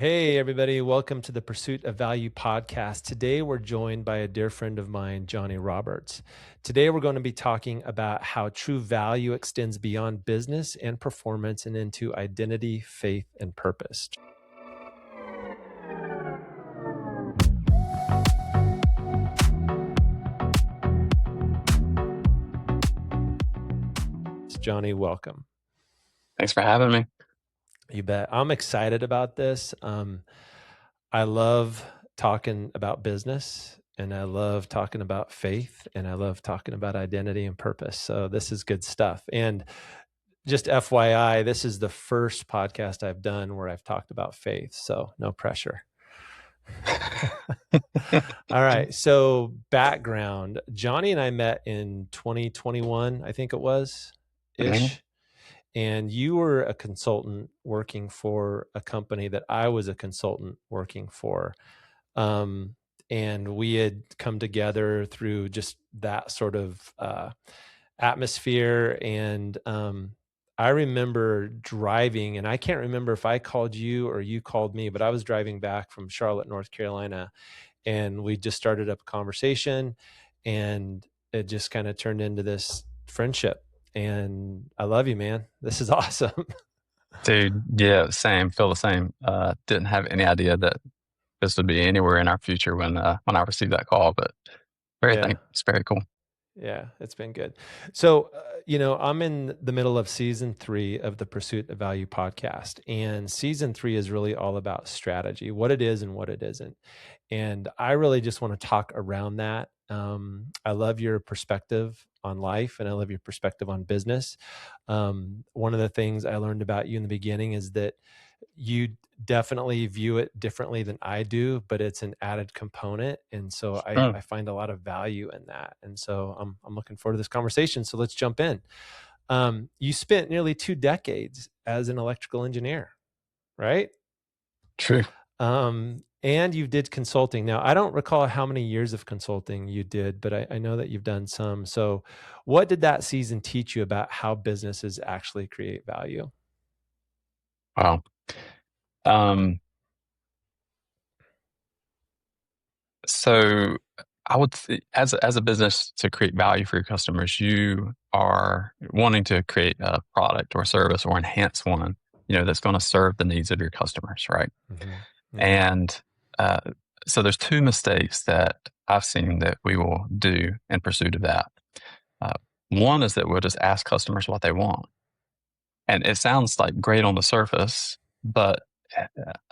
Hey, everybody. Welcome to the Pursuit of Value podcast. Today, we're joined by a dear friend of mine, Johnny Roberts. Today, we're going to be talking about how true value extends beyond business and performance and into identity, faith, and purpose. Johnny, welcome. Thanks for having me. You bet. I'm excited about this. I love talking about business and I love talking about faith and I love talking about identity and purpose. So this is good stuff. And just FYI, this is the first podcast I've done where I've talked about faith. So no pressure. All right. So background, Johnny and I met in 2021, I think it was ish. And you were a consultant working for a company that I was a consultant working for. And we had come together through just that sort of atmosphere. And I remember driving, and I can't remember if I called you or you called me, but I was driving back from Charlotte, North Carolina, and we just started up a conversation, and it just kind of turned into this friendship. And I love you, man. This is awesome. Dude, yeah, same. Feel the same. Didn't have any idea that this would be anywhere in our future when I received that call, but Yeah. it's very cool. Yeah, it's been good. So, I'm in the middle of season 3 of the Pursuit of Value podcast. And season 3 is really all about strategy, what it is and what it isn't. And I really just want to talk around that. I love your perspective on life and I love your perspective on business. One of the things I learned about you in the beginning is that you definitely view it differently than I do, but it's an added component. And so I find a lot of value in that. And so I'm looking forward to this conversation. So let's jump in. You spent nearly 2 decades as an electrical engineer, right? True. And you did consulting. Now, I don't recall how many years of consulting you did, but I know that you've done some. So what did that season teach you about how businesses actually create value? Wow. Um, so I would say, as a business to create value for your customers, you are wanting to create a product or service or enhance one, that's going to serve the needs of your customers, right? Mm-hmm. Mm-hmm. And uh, so there's two mistakes that I've seen that we will do in pursuit of that. Uh, One is that we'll just ask customers what they want. And it sounds like great on the surface, but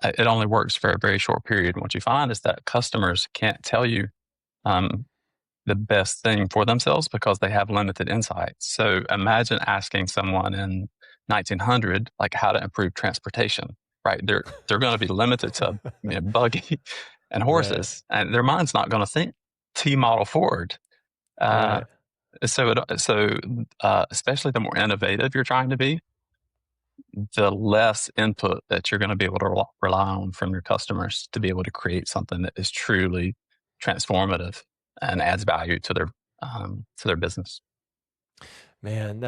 it only works for a very short period. What you find is that customers can't tell you um, the best thing for themselves because they have limited insights. So imagine asking someone in 1900 like how to improve transportation. Right? They're going to be limited to buggy and Right. horses, and their mind's not going to think T model Ford. Uh, Right. Especially the more innovative you're trying to be, the less input that you're going to be able to rely on from your customers to be able to create something that is truly transformative and adds value to their business. Man,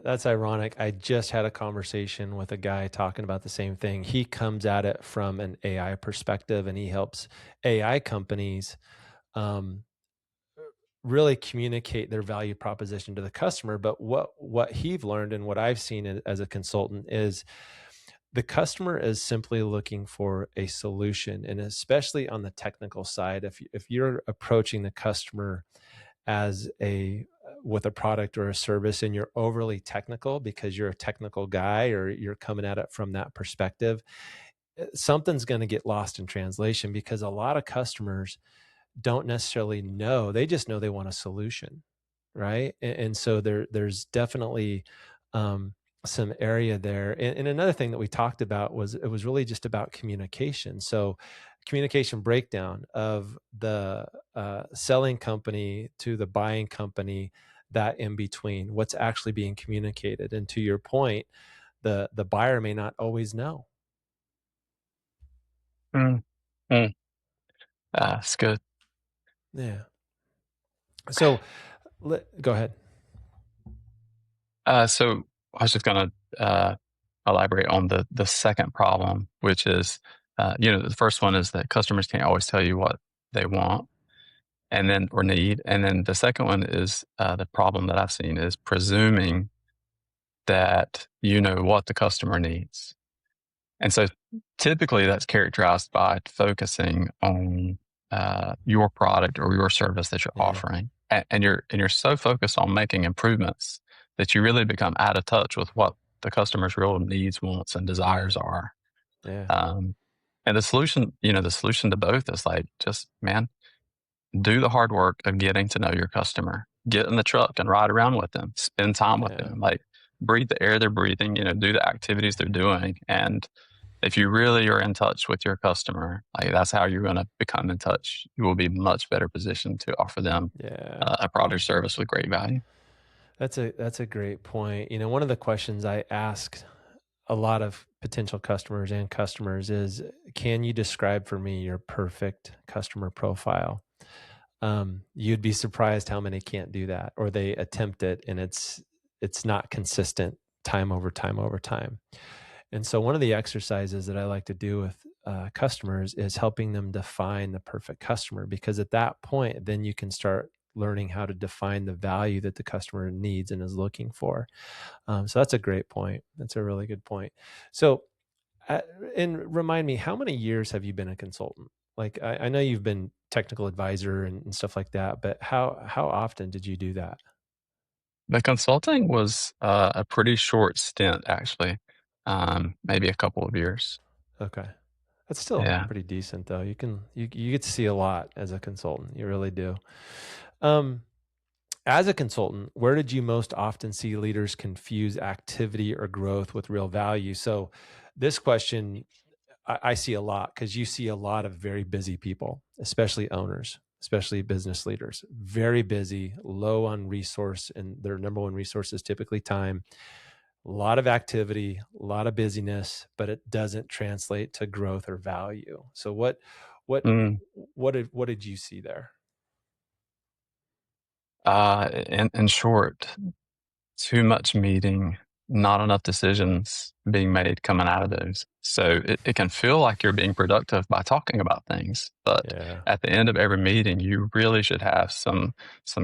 that's ironic. I just had a conversation with a guy talking about the same thing. He comes at it from an AI perspective, and he helps AI companies um, really communicate their value proposition to the customer. But what he've learned and what I've seen as a consultant is the customer is simply looking for a solution, and especially on the technical side, if you're approaching the customer as a with a product or a service and you're overly technical because you're a technical guy or you're coming at it from that perspective, something's going to get lost in translation because a lot of customers don't necessarily know. They just know they want a solution, right? And so there's definitely some area there. And another thing that we talked about was it was really just about communication. So communication breakdown of the selling company to the buying company, that in between, what's actually being communicated. And to your point, the buyer may not always know. Mm. Mm. It's good. Yeah. So go ahead. So I was just going to elaborate on the second problem, which is The first one is that customers can't always tell you what they want and then or need. And then the second one is the problem that I've seen is presuming that you know what the customer needs. And so typically that's characterized by focusing on your product or your service that you're Yeah. offering. And you're so focused on making improvements that you really become out of touch with what the customer's real needs, wants, and Yeah. desires are. Yeah. Um, and the solution to both is like, just, man, do the hard work of getting to know your customer. Get in the truck and ride around with them. Spend time with Yeah. them. Like, breathe the air they're breathing. Do the activities they're doing. And if you really are in touch with your customer, like, that's how you're going to become in touch. You will be much better positioned to offer them Yeah. a product or service with great value. That's a great point. One of the questions I ask a lot of potential customers and customers is, can you describe for me your perfect customer profile? You'd be surprised how many can't do that, or they attempt it and it's not consistent time over time over time. And so one of the exercises that I like to do with customers is helping them define the perfect customer, because at that point, then you can start learning how to define the value that the customer needs and is looking for. So that's a great point. That's a really good point. So, uh, and remind me, how many years have you been a consultant? Like, I know you've been technical advisor and stuff like that, but how often did you do that? The consulting was a pretty short stint, actually, maybe a couple of years. Okay. That's still Yeah. pretty decent though. You get to see a lot as a consultant. You really do. Um, as a consultant, where did you most often see leaders confuse activity or growth with real value? So this question I see a lot, because you see a lot of very busy people, especially owners, especially business leaders, very busy, low on resource, and their number one resource is typically time. A lot of activity, a lot of busyness, but it doesn't translate to growth or value. So what Mm. what did you see there? In short, too much meeting, not enough decisions being made coming out of those. So it can feel like you're being productive by talking about things, but Yeah, at the end of every meeting, you really should have some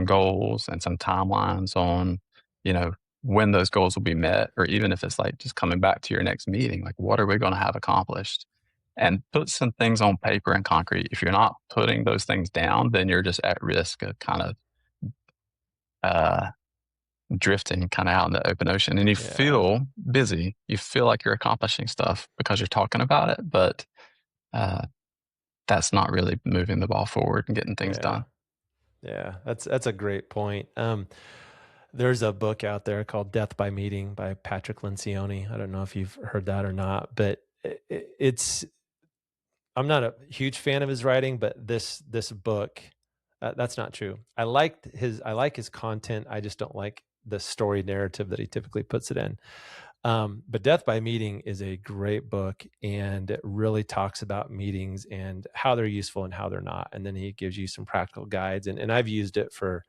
goals and some timelines on, you know, when those goals will be met, or even if it's like just coming back to your next meeting, like, what are we going to have accomplished? And put some things on paper and concrete. If you're not putting those things down, then you're just at risk of kind of uh, drifting kind of out in the open ocean, and you yeah, feel busy. You feel like you're accomplishing stuff because you're talking about it, but uh, that's not really moving the ball forward and getting things yeah, done. yeah. That's a great point. There's a book out there called Death by Meeting by Patrick Lencioni. I don't know if you've heard that or not, but it's I'm not a huge fan of his writing, but this book, that's not true. I like his content. I just don't like the story narrative that he typically puts it in. But Death by Meeting is a great book, and it really talks about meetings and how they're useful and how they're not. And then he gives you some practical guides. And I've used it for,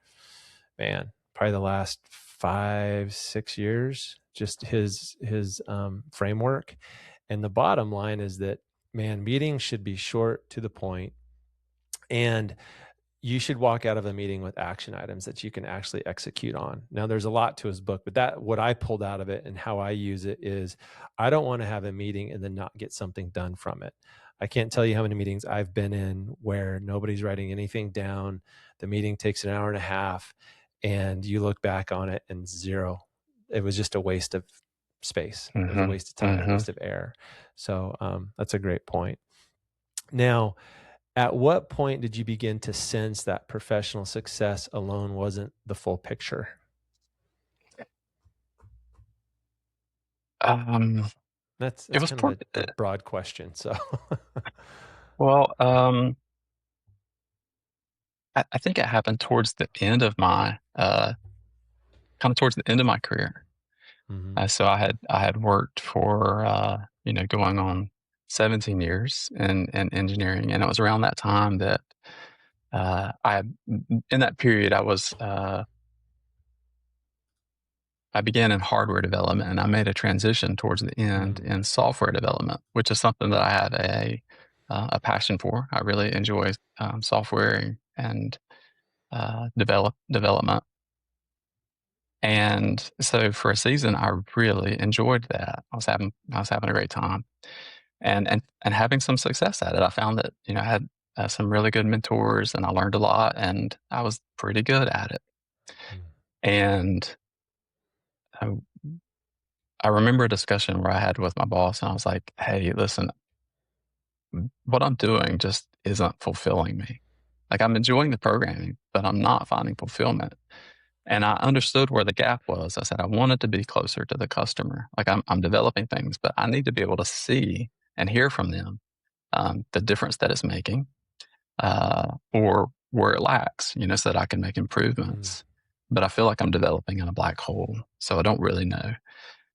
man, probably the last 5, 6 years, just his framework. And the bottom line is that, man, meetings should be short, to the point, and you should walk out of a meeting with action items that you can actually execute on. Now, there's a lot to his book, but that what I pulled out of it and how I use it is, I don't want to have a meeting and then not get something done from it. I can't tell you how many meetings I've been in where nobody's writing anything down. The meeting takes an hour and a half, and you look back on it and zero. It was just a waste of space. It was a Hmm. waste of time, Hmm. waste of air. So that's a great point. Now, at what point did you begin to sense that professional success alone wasn't the full picture? Um, That's it that's was kind of part. a broad question. So Well, I think it happened towards the end of my kind of towards the end of my career. hmm So I had worked for going on 17 years in engineering, and it was around that time that I in that period I began in hardware development, and I made a transition towards the end mm, in software development, which is something that I had a a passion for. I really enjoy software and development. And so for a season, I really enjoyed that. I was having a great time and having some success at it. I found that I had some really good mentors, and I learned a lot, and I was pretty good at it. Mm. And I, I remember a discussion where I had with my boss, and I was like, "Hey, listen, what I'm doing just isn't fulfilling me. Like I'm enjoying the programming, but I'm not finding fulfillment." And I understood where the gap was. I said, I wanted to be closer to the customer. Like I'm developing things, but I need to be able to see and hear from them the difference that it's making, or where it lacks, so that I can make Mm. improvements. But I feel like I'm developing in a black hole, so I don't really know.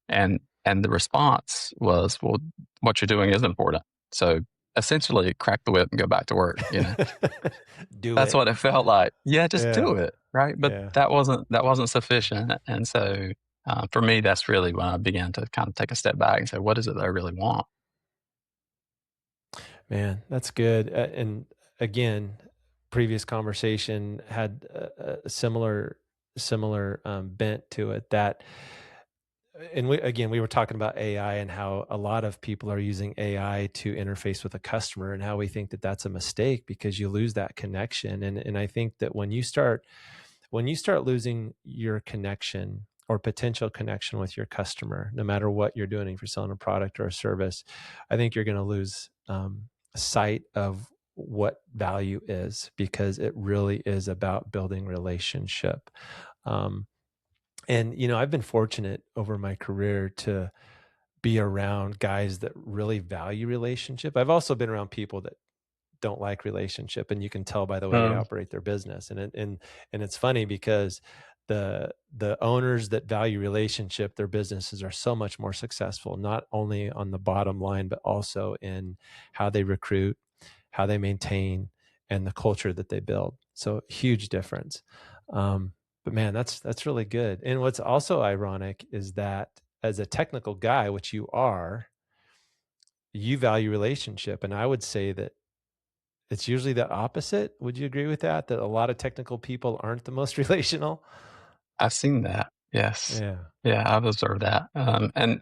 And the response was, well, what you're doing is important. So essentially, crack the whip and go back to work. Do That's it. what it felt like. Yeah, just Yeah. do it, right? But Yeah. that wasn't sufficient, and so, for me, that's really when I began to kind of take a step back and say, "What is it that I really want?" Man, that's good. And again, previous conversation had a similar bent to it. That, and we were talking about AI and how a lot of people are using AI to interface with a customer, and how we think that that's a mistake because you lose that connection. And I think that when you start losing your connection or potential connection with your customer, no matter what you're doing, if you're selling a product or a service, I think you're going to lose sight of what value is, because it really is about building relationship. Um, and I've been fortunate over my career to be around guys that really value relationship. I've also been around people that don't like relationship, and you can tell by the way they Um, operate their business. And it's funny because the owners that value relationship, their businesses are so much more successful, not only on the bottom line but also in how they recruit, how they maintain, and the culture that they build. So huge difference. But man, that's really good. And what's also ironic is that as a technical guy, which you are, you value relationship, and I would say that it's usually the opposite. Would you agree with that? That a lot of technical people aren't the most relational? I've seen that. Yes. Yeah. Yeah, I've observed that, and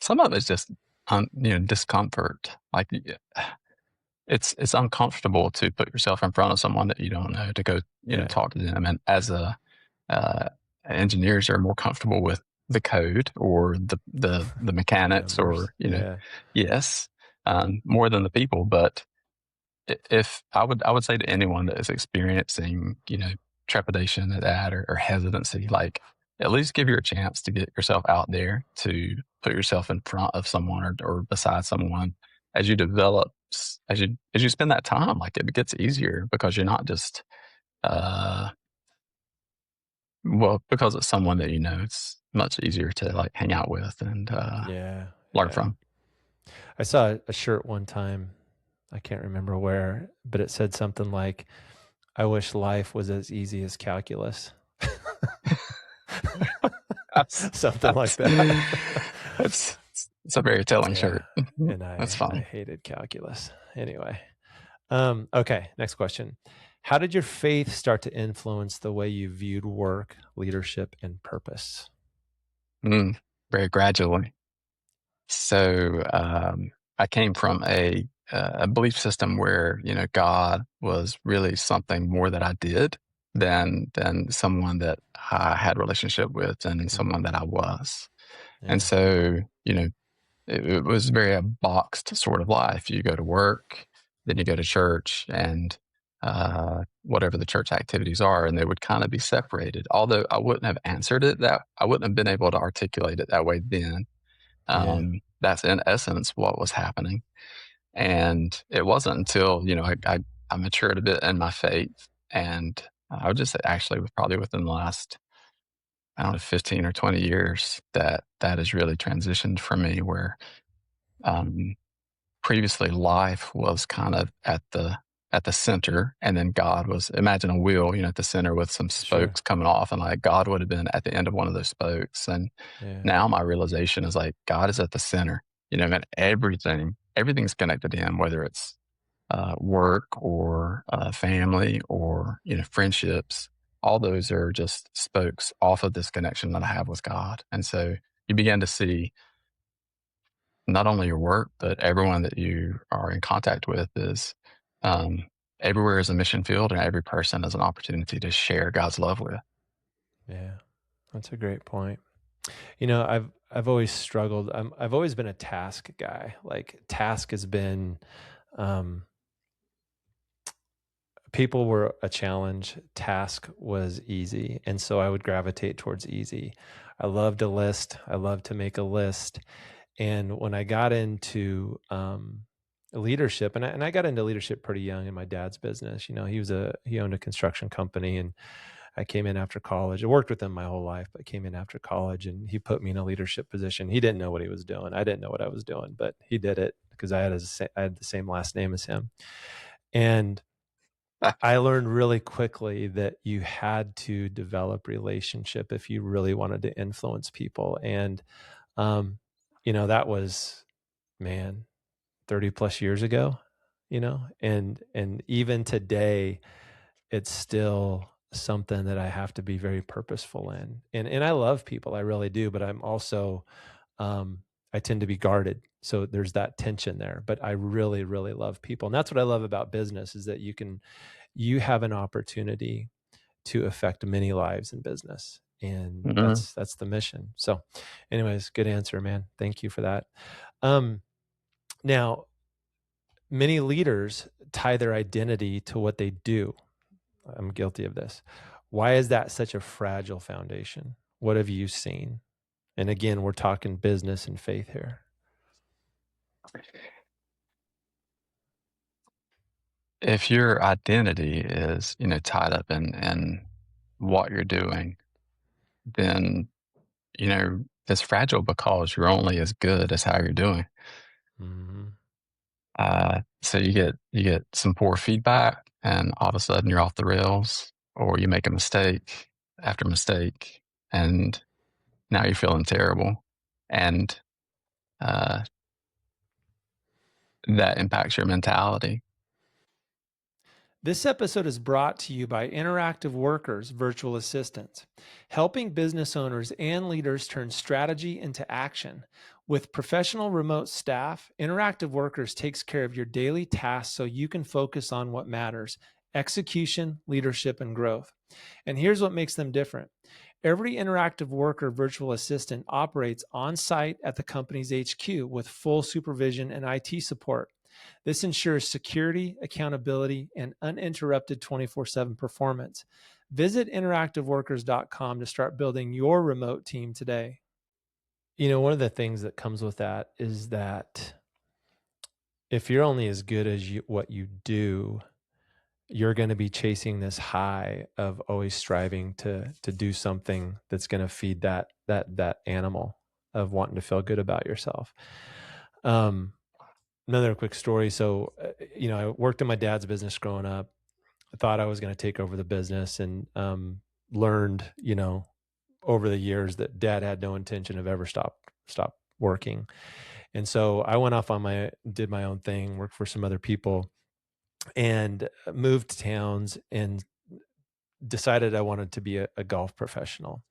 some of it's just, discomfort. Like, it's uncomfortable to put yourself in front of someone that you don't know to go, Yeah. talk to them, and as uh, engineers are more comfortable with the code or the mechanics Numbers. or, Yeah. yes, more than the people. But if I would say to anyone that is experiencing, trepidation at that, or hesitancy, like at least give you a chance to get yourself out there, to put yourself in front of someone, or beside someone. As you develop, as you spend that time, like it gets easier because you're not just, uh, well, because it's someone that it's much easier to like hang out with and Yeah. learn Yeah. from. I saw a shirt one time. I can't remember where, but it said something like, I wish life was as easy as calculus. That's Something like that's that. that's it's a very telling Yeah. shirt. And That's I funny. hated calculus. Anyway. Okay, next question. How did your faith start to influence the way you viewed work, leadership, and purpose? Mm, very gradually. So I came from a belief system where God was really something more that I did than someone that I had a relationship with and someone Mm, that I was. And yeah. so it was very a boxed sort of life. You go to work, then you go to church, and whatever the church activities are, and they would kind of be separated. Although I wouldn't have answered it that I wouldn't have been able to articulate it that way then. Yeah. That's in essence what was happening. And it wasn't until, I matured a bit in my faith. And I would just say actually probably within the last, I don't know, 15 or 20 years that has really transitioned for me where, um, previously life was kind of at the center, and then God was, imagine a wheel, at the center with some Sure. spokes coming off, and like God would have been at the end of one of those spokes. And Yeah. now my realization is like God is at the center, and everything's connected to him, whether it's work or family or friendships. All those are just spokes off of this connection that I have with God. And so you begin to see not only your work, but everyone that you are in contact with is um, everywhere is a mission field, and every person is an opportunity to share God's love with. Yeah, that's a great point. You know, I've always struggled. I've always been a task guy. Like task has been, um, people were a challenge. Task was easy, and so I would gravitate towards easy. I love to list. I love to make a list. And when I got into leadership, and I got into leadership pretty young in my dad's business. You know, he owned a construction company, and I came in after college. I worked with him my whole life, but came in after college, and he put me in a leadership position. He didn't know what he was doing. I didn't know what I was doing, but he did it because I had the same last name as him. And I learned really quickly that you had to develop relationship if you really wanted to influence people. And um, that was, man, 30 plus years ago, and even today it's still something that I have to be very purposeful in. And I love people, I really do, but I'm also um I tend to be guarded. So there's that tension there, but I really, really love people. And that's what I love about business is that you have an opportunity to affect many lives in business. And Mhm. that's the mission. So anyways, good answer, man. Thank you for that. Um Now, many leaders tie their identity to what they do. I'm guilty of this. Why is that such a fragile foundation? What have you seen? And again, we're talking business and faith here. If your identity is tied up in what you're doing, then it's fragile because you're only as good as how you're doing. Hmm. So you get some poor feedback, and all of a sudden you're off the rails, or you make a mistake after mistake, and now you're feeling terrible, and uh, that impacts your mentality. This episode is brought to you by Interactive Workers Virtual Assistants, helping business owners and leaders turn strategy into action. With professional remote staff, Interactive Workers takes care of your daily tasks so you can focus on what matters: execution, leadership, and growth. And here's what makes them different. Every Interactive Worker virtual assistant operates on site at the company's HQ with full supervision and IT support. This ensures security, accountability, and uninterrupted 24/7 performance. Visit interactiveworkers.com to start building your remote team today. One of the things that comes with that is that if you're only as good as what you do, you're going to be chasing this high of always striving to do something that's going to feed that animal of wanting to feel good about yourself. Um, Another quick story. So, I worked in my dad's business growing up. I thought I was going to take over the business, and learned, over the years that dad had no intention of ever stop working. And so I went off did my own thing, worked for some other people, and moved towns and decided I wanted to be a golf professional.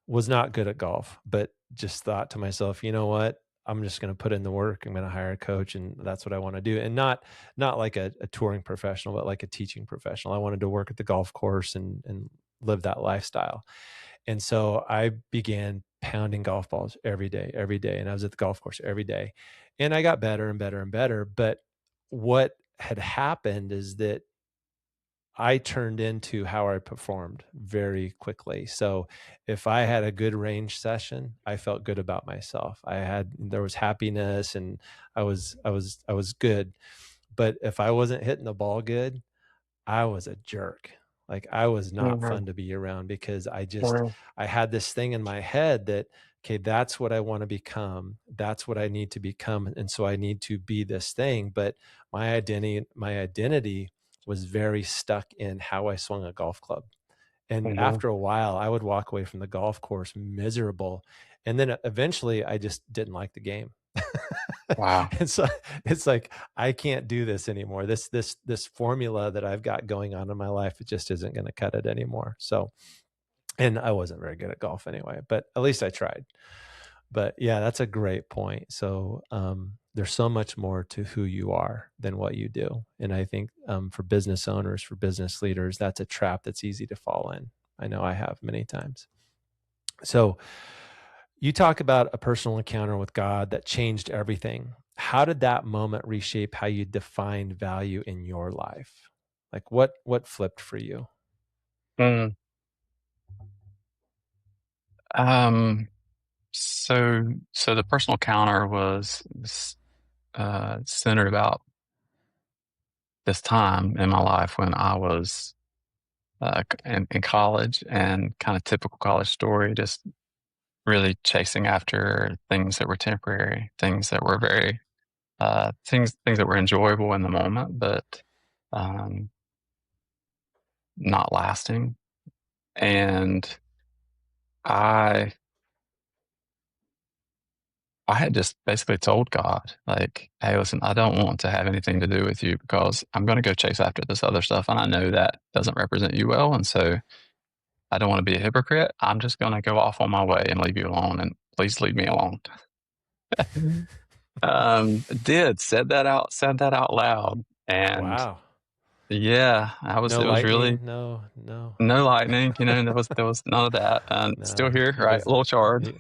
Was not good at golf, but just thought to myself, you know what? I'm just going to put in the work. I'm going to hire a coach, and that's what I want to do. And not like a touring professional, but like a teaching professional. I wanted to work at the golf course and live that lifestyle. And so I began pounding golf balls every day. And I was at the golf course every day. And I got better and better and better. But what had happened is that I turned into how I performed very quickly. So if I had a good range session, I felt good about myself. There was happiness, and I was good. But if I wasn't hitting the ball good, I was a jerk. Like I was not Mhm. fun to be around because Mhm. I had this thing in my head that, okay, that's what I want to become. That's what I need to become. And so I need to be this thing. But my identity was very stuck in how I swung a golf club. And Mhm. after a while, I would walk away from the golf course miserable. And then eventually I just didn't like the game. Wow. And so it's like, I can't do this anymore. This formula that I've got going on in my life, it just isn't going to cut it anymore. So, and I wasn't very good at golf anyway, but at least I tried. But yeah, that's a great point. So there's so much more to who you are than what you do. And I think for business owners, for business leaders, that's a trap that's easy to fall in. I know I have many times. So you talk about a personal encounter with God that changed everything. How did that moment reshape how you defined value in your life? Like what flipped for you? Mm, um, so the personal counter was centered about this time in my life when I was in college, and kind of typical college story, just really chasing after things that were temporary, things that were very things that were enjoyable in the moment, but um, not lasting. And I I had just basically told God, like, "Hey, listen, I don't want to have anything to do with you because I'm going to go chase after this other stuff, and I know that doesn't represent you well, and so I don't want to be a hypocrite. I'm just going to go off on my way and leave you alone, and please leave me alone." Did said that out loud, and Wow. yeah, I was. No It was really lightning, no. no lightning. There was none of that, and still No, here, he right? A doesn't. little charred.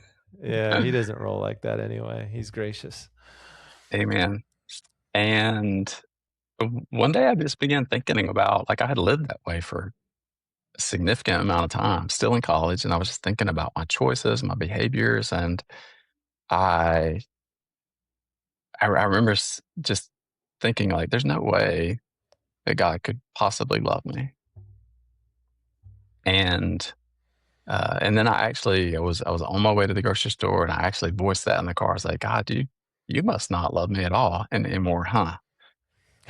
Yeah, he doesn't roll like that anyway. He's gracious. Amen. And one day I just began thinking about, like, I had lived that way for a significant amount of time, still in college, and I was just thinking about my choices, my behaviors, and I I remember just thinking, like, there's no way that God could possibly love me. And and then I was on my way to the grocery store, and I actually voiced that in the car. I was like, God, dude, you must not love me at all anymore, huh?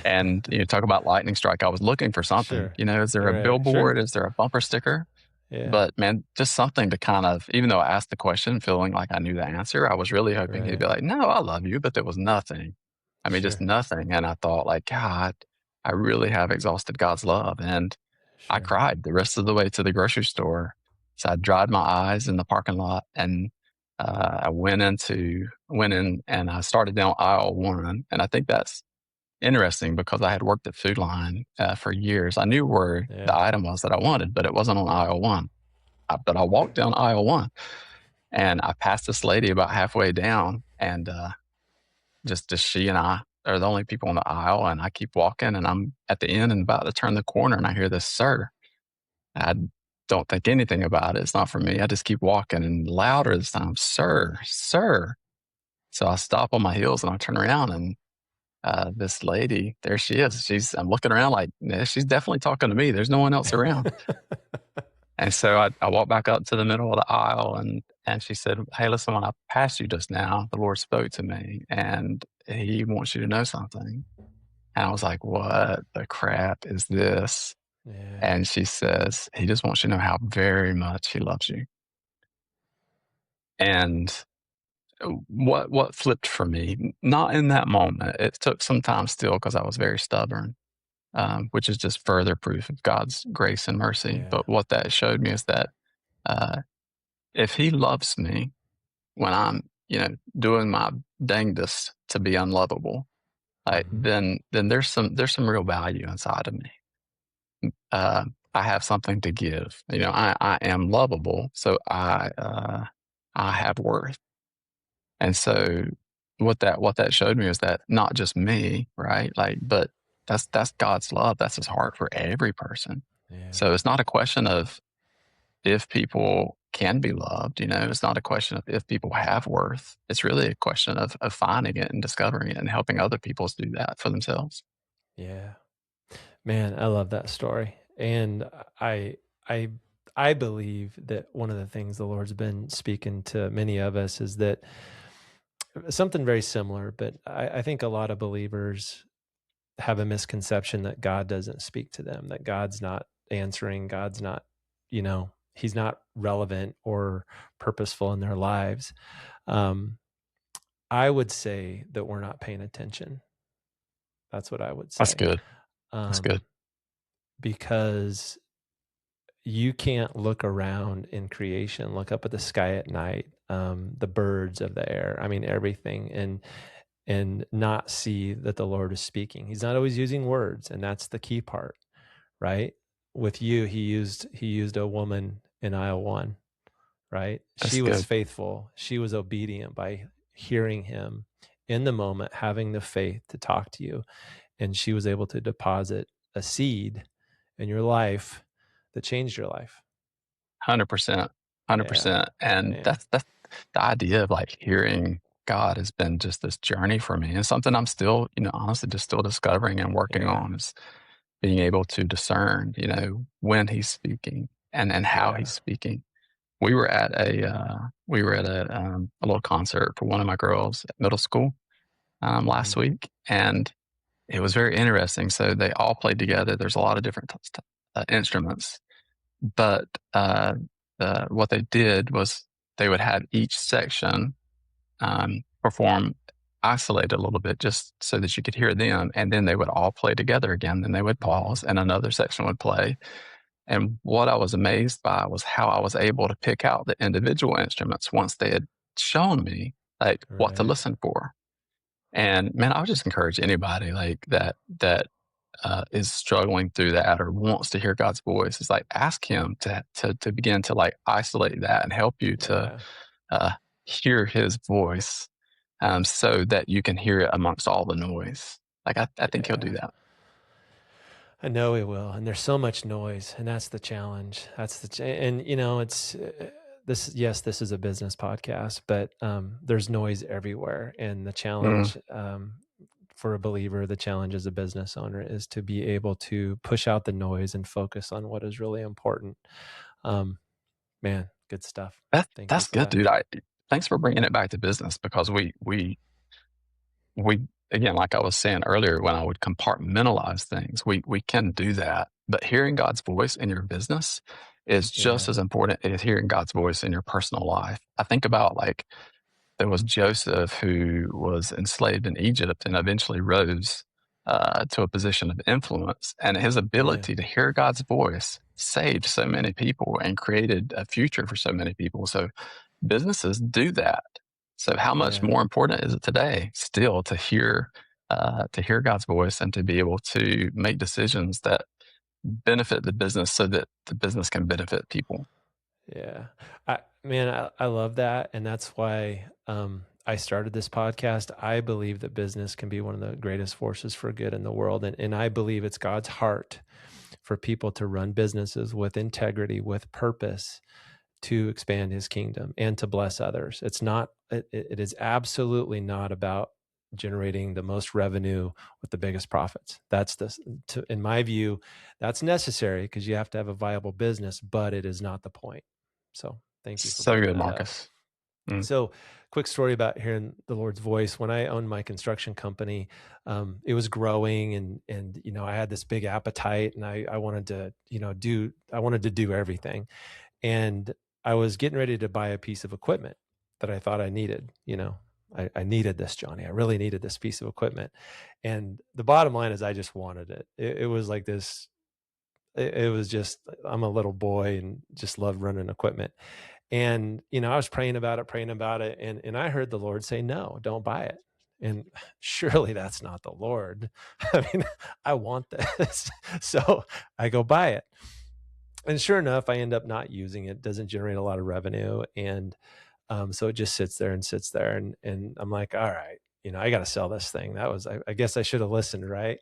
And you talk about lightning strike. I was looking for something. Sure. Is there You're a right. Sure. billboard? Is there a bumper sticker? Yeah. But man, just something to kind of, even though I asked the question, feeling like I knew the answer, I was really hoping he'd Right. be like, "No, I love you," but there was nothing. I mean, just Sure. nothing. And I thought, like, God, I really have exhausted God's love, and I Sure. cried the rest of the way to the grocery store. So I dried my eyes in the parking lot, and I went in, and I started down aisle one. And I think that's interesting because I had worked at Food Line for years. I knew where the Yeah. item was that I wanted, but it wasn't on aisle one. But I walked down aisle one, and I passed this lady about halfway down, and just she and I are the only people in the aisle. And I keep walking, and I'm at the end and about to turn the corner, and I hear this, "Sir." I don't think anything about it. It's not for me. I just keep walking, and louder this time, "Sir, sir." So I stop on my heels, and I turn around, and this lady, there she is. I'm looking around like, yeah, she's definitely talking to me. There's no one else around. And so I walked back up to the middle of the aisle, and she said, "Hey, listen, when I passed you just now, the Lord spoke to me, and he wants you to know something." And I was like, "What the crap is this?" Yeah. And she says, "He just wants you to know how very much he loves you." And what flipped for me, not in that moment. It took some time still because I was very stubborn, which is just further proof of God's grace and mercy. Yeah. But what that showed me is that uh, if He loves me when I'm, doing my dangdest to be unlovable, like, Hmm. then there's some real value inside of me. Uh, I have something to give. I am lovable, so I have worth. And so what that showed me is that not just me, right? Like, but that's God's love. That's his heart for every person. Yeah. So it's not a question of if people can be loved, it's not a question of if people have worth. It's really a question of finding it and discovering it and helping other people do that for themselves. Yeah. Man, I love that story. And I I believe that one of the things the Lord's been speaking to many of us is that something very similar, but I think a lot of believers have a misconception that God doesn't speak to them, that God's not answering, God's not, he's not relevant or purposeful in their lives. Um, I would say that we're not paying attention. That's what I would That's say. good. That's good. Um, because you can't look around in creation, look up at the sky at night, the birds of the air. I mean, everything, and not see that the Lord is speaking. He's not always using words, and that's the key part, right? With you, he used a woman in aisle one, right? That's She was good. faithful. She was obedient by hearing him in the moment, having the faith to talk to you, and she was able to deposit a seed in your life that changed your life. 100%. Yeah, 100%. And man. that's the idea of like hearing God has been just this journey for me, and something I'm still, honestly just still discovering and working Yeah, on is being able to discern, when he's speaking and how he's yeah. speaking. We were at a little concert for one of my girls at middle school last Mhm. week, and it was very interesting. So they all played together. There's a lot of different instruments, but what they did was they would have each section perform isolated a little bit just so that you could hear them, and then they would all play together again. Then they would Mhm. pause, and another section would play. And what I was amazed by was how I was able to pick out the individual instruments once they had shown me like what to Right. listen for. And man, I would just encourage anybody like that is struggling through that or wants to hear God's voice is like ask Him to begin to like isolate that and help you to Yeah. uh, hear His voice, so that you can hear it amongst all the noise. Like I think He'll do Yeah. that. I know it will, and there's so much noise, and that's the challenge. That's and it's this. Yes, this is a business podcast, but there's noise everywhere, and the Mm, challenge for a believer, the challenge as a business owner, is to be able to push out the noise and focus on what is really important. Um, Man, good stuff. Thank you that's for good, that. dude. Thanks for bringing it back to business because we again, like I was saying earlier, when I would compartmentalize things, we can do that. But hearing God's voice in your business is just Yeah, as important as hearing God's voice in your personal life. I think about like there was Joseph who was enslaved in Egypt and eventually rose to a position of influence, and his yeah, ability to hear God's voice saved so many people and created a future for so many people. So businesses do that. So how much yeah, more important is it today still to hear God's voice and to be able to make decisions that benefit the business so that the business can benefit people? yeah. I love that, and that's why I started this podcast. I believe that business can be one of the greatest forces for good in the world, and I believe it's God's heart for people to run businesses with integrity, with purpose, to expand his kingdom and to bless others. It's not, it is absolutely not about generating the most revenue with the biggest profits. That's in my view, that's necessary because you have to have a viable business, but it is not the point. So thank you for So bringing good, that up. Marcus. Mm. So, quick story about hearing the Lord's voice. When I owned my construction company, it was growing, and I had this big appetite, and I wanted to do everything, and I was getting ready to buy a piece of equipment that I thought I needed. I needed this, Johnny. I really needed this piece of equipment, and the bottom line is I just wanted it. It was like this. It was just I'm a little boy and just loved running equipment. And, I was praying about it. And I heard the Lord say, no, don't buy it. And surely that's not the Lord. I mean, I want this. So I go buy it. And sure enough, I end up not using it. Doesn't generate a lot of revenue. And so it just sits there and sits there. And I'm like, all right, I got to sell this thing. I guess I should have listened. Right.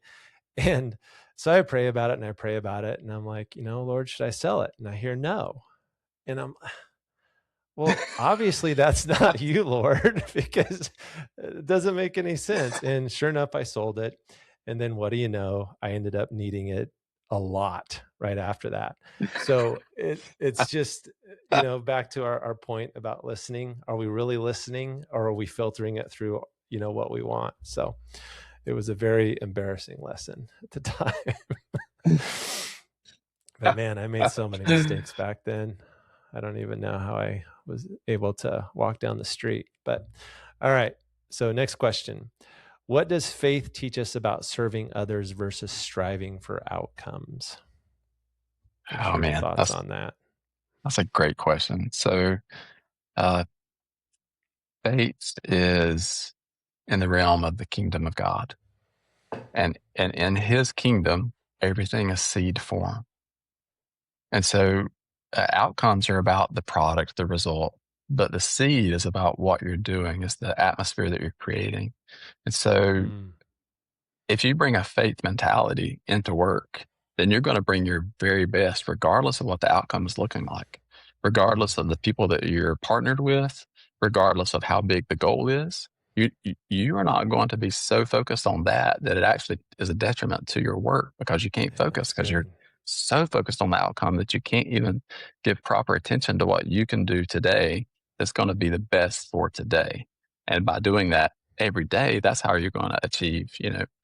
And so I pray about it and I pray about it. And I'm like, Lord, should I sell it? And I hear no. And I'm well, obviously that's not you, Lord, because it doesn't make any sense. And sure enough, I sold it. And then what do you know? I ended up needing it a lot right after that. So it's just, back to our point about listening. Are we really listening, or are we filtering it through, what we want? So it was a very embarrassing lesson at the time. But man, I made so many mistakes back then. I don't even know how I was able to walk down the street. But all right. So, next question. What does faith teach us about serving others versus striving for outcomes? What's Oh your man, thoughts on that? that's a great question. So, uh, faith is in the realm of the kingdom of God, and in His kingdom, everything is seed form, and so outcomes are about the product, the result, but the seed is about what you're doing, is the atmosphere that you're creating, and so Mm, if you bring a faith mentality into work, then you're going to bring your very best, regardless of what the outcome is looking like, regardless of mhm. the people that you're partnered with, regardless of how big the goal is. You are not going to be so focused on that that it actually is a detriment to your work because you can't Man, focus that's because you're good. so focused on the outcome that you can't even give proper attention to what you can do today that's going to be the best for today. And by doing that every day, that's how you're going to achieve,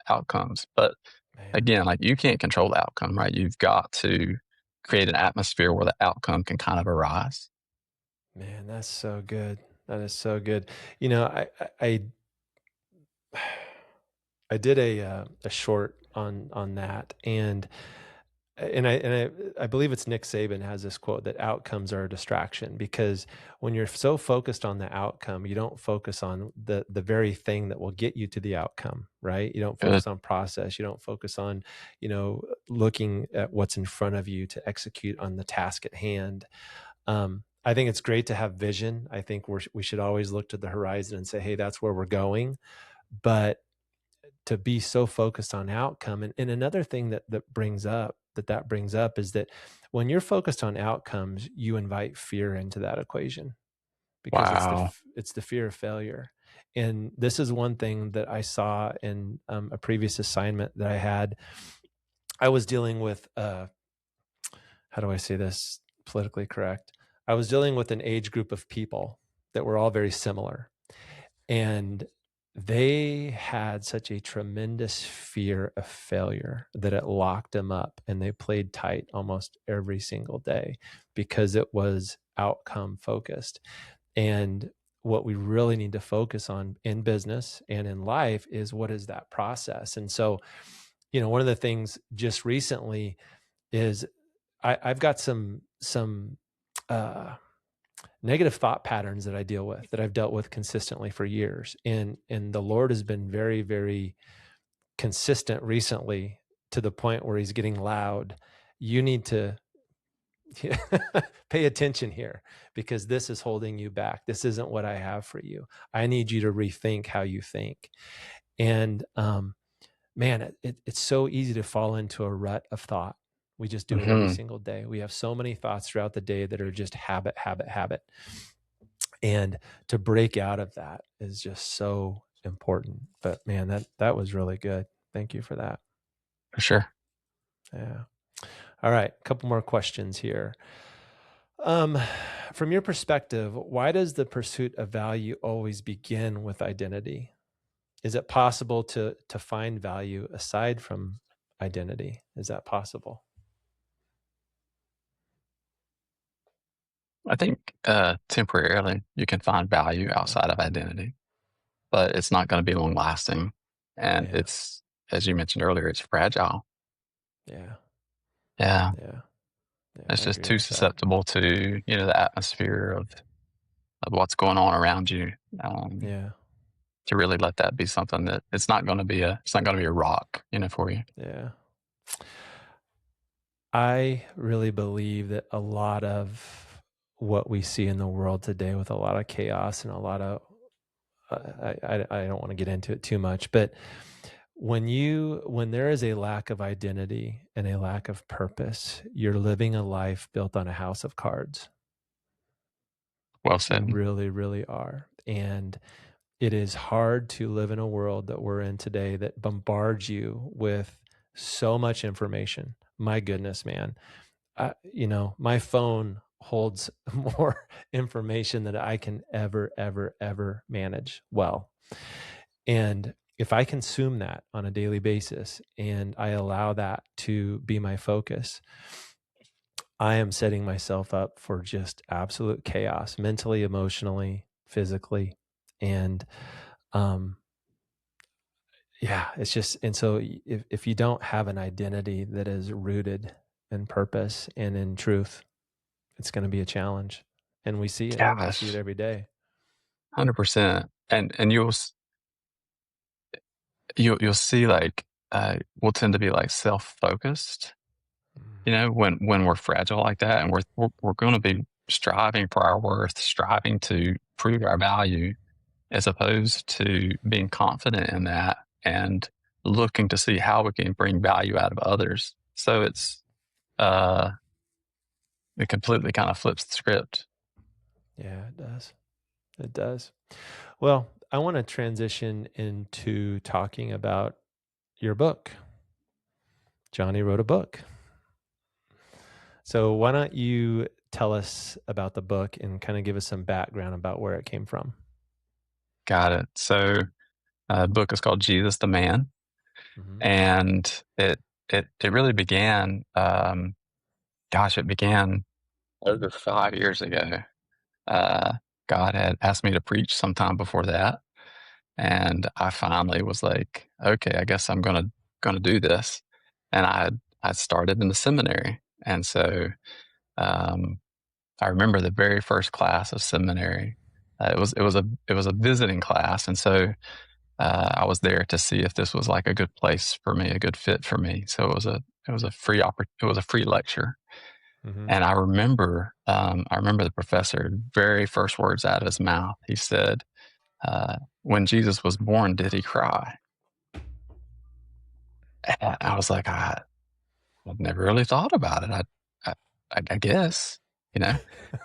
outcomes. But Man, again, like you can't control the outcome, right? You've got to create an atmosphere where the outcome can kind of arise. man, that's so good. That is so good. You know, I did a short on that, and I believe it's Nick Saban has this quote that outcomes are a distraction, because when you're so focused on the outcome, you don't focus on the very thing that will get you to the outcome, right? You don't Good. focus on process. You don't focus on, looking at what's in front of you to execute on the task at hand. I think it's great to have vision. I think we should always look to the horizon and say, hey, that's where we're going. But to be so focused on outcome, and another thing that brings up is that when you're focused on outcomes, you invite fear into that equation, because Wow. it's the fear of failure. And this is one thing that I saw in a previous assignment that I had. I was dealing with how do I say this politically correct? I was dealing with an age group of people that were all very similar, and they had such a tremendous fear of failure that it locked them up, and they played tight almost every single day because it was outcome focused. And what we really need to focus on in business and in life is, what is that process? And so, one of the things just recently is I've got some uh, negative thought patterns that I deal with, that I've dealt with consistently for years. And the Lord has been very, very consistent recently, to the point where He's getting loud. You need to pay attention here, because this is holding you back. This isn't what I have for you. I need you to rethink how you think. And man, it's so easy to fall into a rut of thought. We just do it every Hmm. single day. We have so many thoughts throughout the day that are just habit, habit, habit. And to break out of that is just so important. But man, that was really good. Thank you for that. For sure. Yeah. All right, a couple more questions here. Um, from your perspective, why does the pursuit of value always begin with identity? Is it possible to find value aside from identity? Is that possible? I think temporarily you can find value Yeah. outside of identity, but it's not going to be long lasting. And Yeah. it's, as you mentioned earlier, it's fragile. Yeah. Yeah. Yeah. Yeah. It's I just agree too with that. susceptible to, the atmosphere of what's going on around you. Um, Yeah. to really let that be something that it's not going to be a rock, for you. Yeah. I really believe that a lot of what we see in the world today, with a lot of chaos and a lot of, I don't want to get into it too much, but when there is a lack of identity and a lack of purpose, you're living a life built on a house of cards. Well You said. really, really are. And it is hard to live in a world that we're in today that bombards you with so much information. My goodness, man. My phone holds more information than I can ever, ever, ever manage well. And if I consume that on a daily basis and I allow that to be my focus, I am setting myself up for just absolute chaos, mentally, emotionally, physically. And Um, yeah, it's just, and so if you don't have an identity that is rooted in purpose and in truth, it's going to be a challenge. And we see it Gosh, every day. 100%. And you'll see like we'll tend to be like self-focused, Mm. you know, when we're fragile like that, and we're going to be striving for our worth, striving to prove our value, as opposed to being confident in that and looking to see how we can bring value out of others. So uh it completely kind of flips the script. Yeah, it does. It does. Well, I want to transition into talking about your book. Johnny wrote a book. So why don't you tell us about the book and kind of give us some background about where it came from? Got it. So the book is called Jesus the Man, Hmm. and it really began. Gosh, it began over 5 years ago. Uh, God had asked me to preach sometime before that, and I finally was like, okay, I guess I'm gonna do this. And I started in the seminary, and so um, I remember the very first class of seminary. It was a visiting class, and so I was there to see if this was like a good place for me, a good fit for me. So it was a free lecture. Hmm. And I remember the professor, very first words out of his mouth, he said, when Jesus was born, did he cry? And I was like, I've never really thought about it. I, I guess, you know.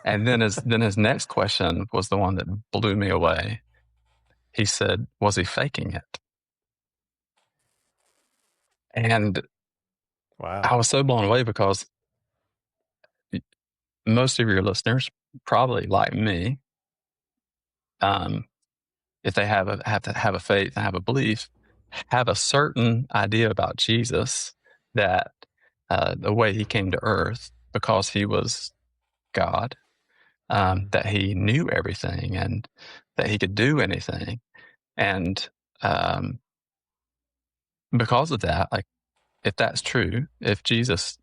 And then his next question was the one that blew me away. He said, "Was he faking it?" And I Wow. was so blown away because most of your listeners, probably like me, um, if they have to have a faith and have a belief, have a certain idea about Jesus, that the way he came to earth, because he was God, Hmm. that he knew everything and that he could do anything. And um, because of that, like, if that's true, if Jesus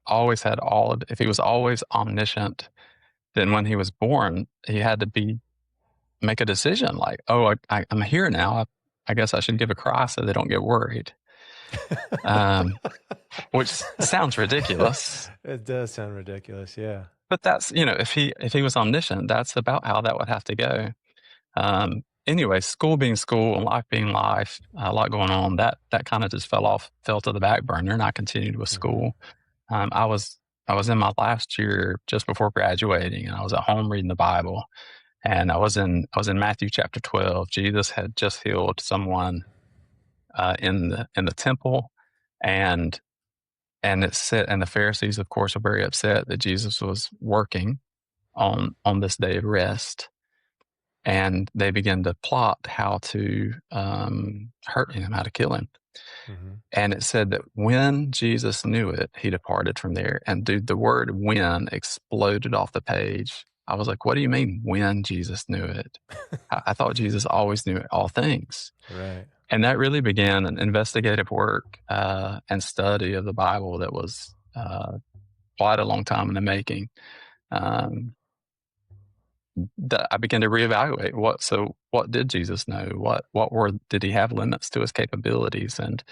always had if he was always omniscient, then when he was born, he had to make a decision like, oh, I'm here now. I guess I should give a cry so they don't get worried. Um, which sounds ridiculous, It does sound ridiculous. Yeah. but that's, you know, if he was omniscient, that's about how that would have to go. Anyway, school being school and life being life, a lot going on. That kind of just fell to the back burner, and I continued with Hmm. school. Um, I was I was in my last year just before graduating, and I was at home reading the Bible, and I was in Matthew chapter 12. Jesus had just healed someone in the temple, and it said, and the Pharisees, of course, were very upset that Jesus was working on this day of rest, and they began to plot how to hurt him, how to kill him. Hmm. And it said that when Jesus knew it, he departed from there. And dude, the word "when" exploded off the page. I was like, "What do you mean when Jesus knew it? I thought Jesus always knew all things." Right. And that really began an investigative work and study of the Bible that was quite a long time in the making. Um, that I began to reevaluate what did Jesus know? Did he have limits to his capabilities? And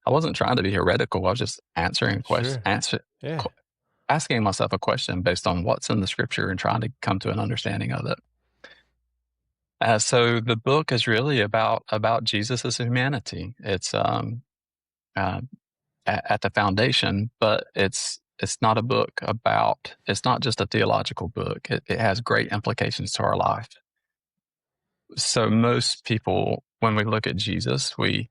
I wasn't trying to be heretical. I was just Sure. Yeah. asking myself a question based on what's in the scripture and trying to come to an understanding of it. So the book is really about Jesus' humanity. It's uh, at the foundation, but it's not a book about. It's not just a theological book. It has great implications to our life. So most people, when we look at Jesus, we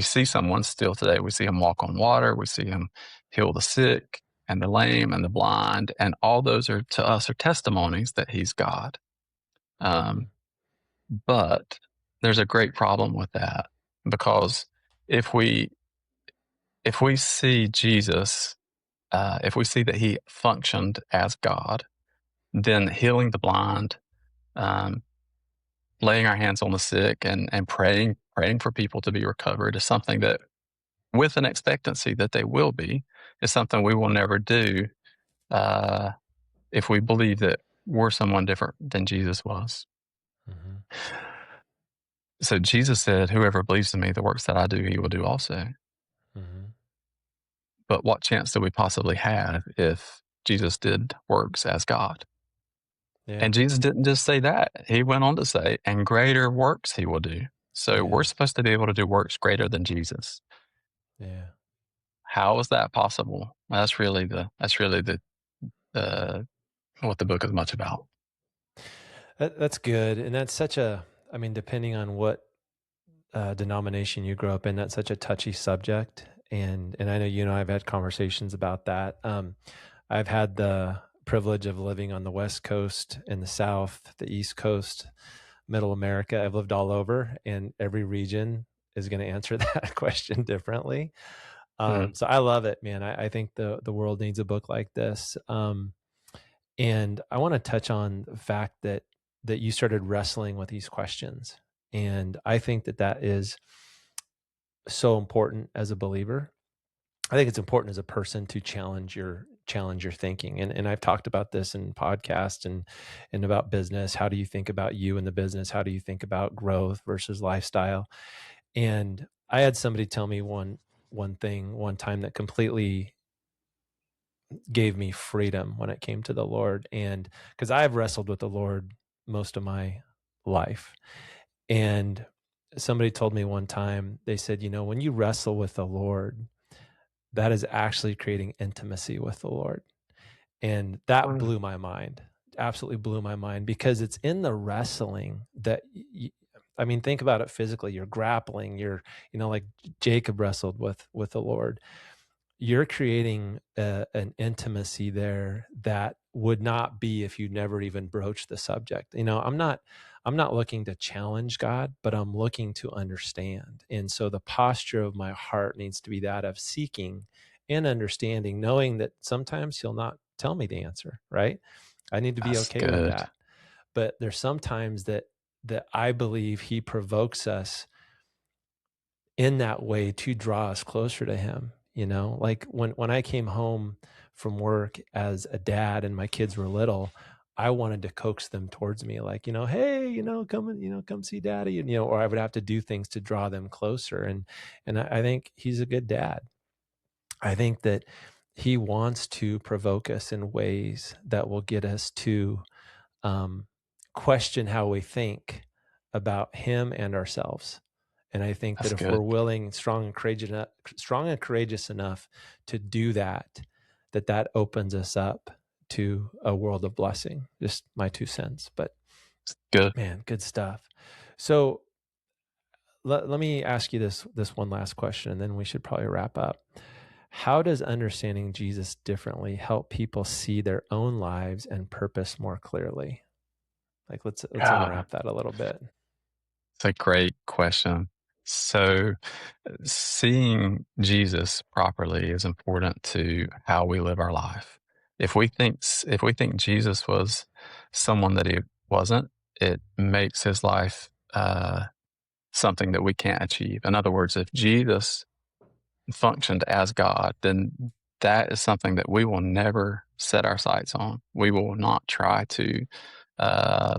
see someone still today. We see him walk on water. We see him heal the sick and the lame and the blind, and all those are to us are testimonies that he's God. Hmm. Um, but there's a great problem with that, because if we if we see Jesus, if we see that he functioned as God, then healing the blind, um, laying our hands on the sick and praying for people to be recovered is something that, with an expectancy that they will be, is something we will never do uh, if we believe that we're someone different than Jesus was. Hmm. So Jesus said, "Whoever believes in me, the works that I do, he will do also." Hmm. But what chance do we possibly have if Jesus did works as God? Yeah. And Jesus didn't just say that. He went on to say, "And greater works he will do." So we're Yeah. supposed to be able to do works greater than Jesus. Yeah. How is that possible? That's really the uh, what the book is much about. That's good. And that's such a, I mean, depending on what denomination you grow up in, that's such a touchy subject. And I know you and I have had conversations about that. I've had the privilege of living on the West Coast, in the South, the East Coast, Middle America. I've lived all over, and every region is going to answer that question differently. Mm, So I love it, man. I think the world needs a book like this. And I want to touch on the fact that you started wrestling with these questions, and I think that is so important as a believer. I think it's important as a person to challenge your thinking. And I've talked about this in podcasts and about business. How do you think about you in the business? How do you think about growth versus lifestyle? And I had somebody tell me one thing one time that completely gave me freedom when it came to the Lord. And because I've wrestled with the Lord most of my life. And somebody told me one time, they said, when you wrestle with the Lord, that is actually creating intimacy with the Lord. And that mm, blew my mind, absolutely blew my mind, because it's in the wrestling that, I mean, think about it physically. You're grappling, like Jacob wrestled with the Lord. You're creating an intimacy there that would not be if you never even broached the subject. I'm not looking to challenge God, but I'm looking to understand. And so the posture of my heart needs to be that of seeking and understanding, knowing that sometimes he'll not tell me the answer, right? I need to be that's okay with good. that. But there's sometimes that I believe he provokes us in that way to draw us closer to him. Like when I came home from work as a dad and my kids were little, I wanted to coax them towards me, like, hey, come and, come see daddy. And, or I would have to do things to draw them closer. And I think he's a good dad. I think that he wants to provoke us in ways that will get us to um, question how we think about him and ourselves. And I think that That's if we're good. willing, strong and courageous enough to do that, that opens us up to a world of blessing. Just my 2 cents, but Good. man, good stuff. So let me ask you this one last question, and then we should probably wrap up. How does understanding Jesus differently help people see their own lives and purpose more clearly? Like let's God, unwrap that a little bit. it's a great question. So, seeing Jesus properly is important to how we live our life. If we think Jesus was someone that he wasn't, it makes his life something that we can't achieve. In other words, if Jesus functioned as God, then that is something that we will never set our sights on. We will not try to uh,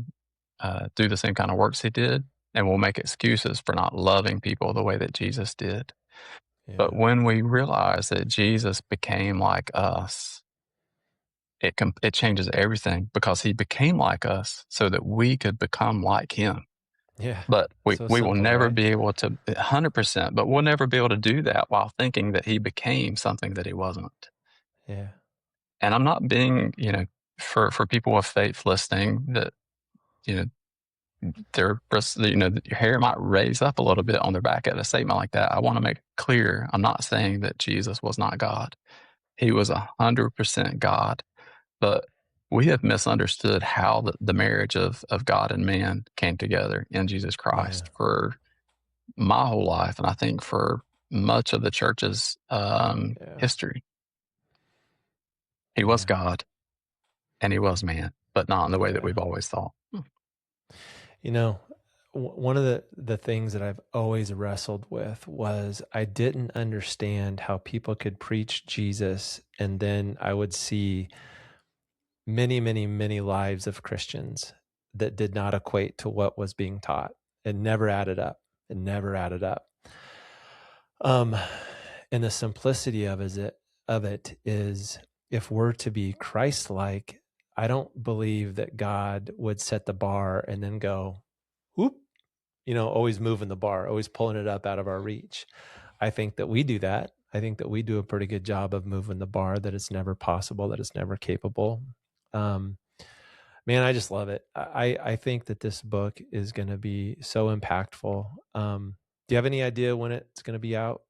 do the same kind of works he did, and we'll make excuses for not loving people the way that Jesus did. But Yeah. when we realize that Jesus became like us, it changes everything because he became like us so that we could become like him. Yeah. But we, So we will simple, never right? be able to 100%, but we'll never be able to do that while thinking that he became something that he wasn't. Yeah. And I'm not being, for people of faith listening that, you know, your hair might raise up a little bit on their back at a statement like that. I want to make it clear, I'm not saying that Jesus was not God. He was 100% God, but we have misunderstood how the marriage of God and man came together in Jesus Yeah. Christ for my whole life, and I think for much of the church's Yeah. history. He was Yeah. God and he was man, but not in the way that Yeah. we've always thought. You know, one of the things that I've always wrestled with was I didn't understand how people could preach Jesus, and then I would see many, many, many lives of Christians that did not equate to what was being taught. It never added up. It never added up. Um, and the simplicity of it is, if we're to be Christ-like, I don't believe that God would set the bar and then go, whoop, always moving the bar, always pulling it up out of our reach. I think that we do that. I think that we do a pretty good job of moving the bar, that it's never possible, that it's never capable. Um, Man, I just love it. I think that this book is going to be so impactful. Do you have any idea when it's going to be out?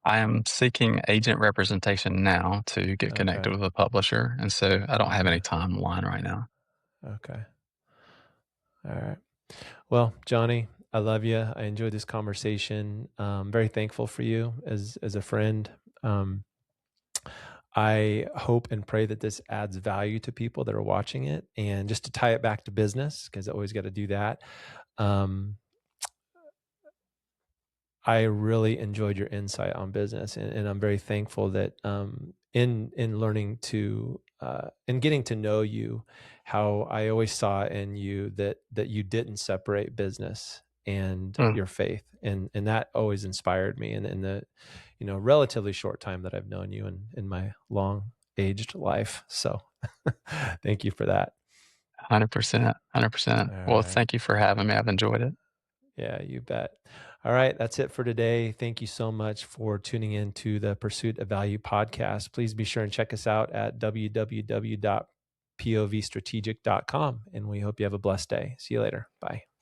I am seeking agent representation now to get connected Okay. with a publisher, and so I don't have Okay. any timeline right now. Okay. All right. Well, Johnny, I love you. I enjoyed this conversation. Very thankful for you as a friend. Um, I hope and pray that this adds value to people that are watching it. And just to tie it back to business, because I always got to do that. Um, I really enjoyed your insight on business, and I'm very thankful that in learning to in getting to know you, how I always saw in you that you didn't separate business and Mm, your faith, and that always inspired me. And in the relatively short time that I've known you, in my long aged life, so thank you for that. 100%, 100%. All Well, right. thank you for having me. I've enjoyed it. Yeah, you bet. All right, that's it for today. Thank you so much for tuning in to the Pursuit of Value podcast. Please be sure and check us out at www.povstrategic.com. And we hope you have a blessed day. See you later. Bye.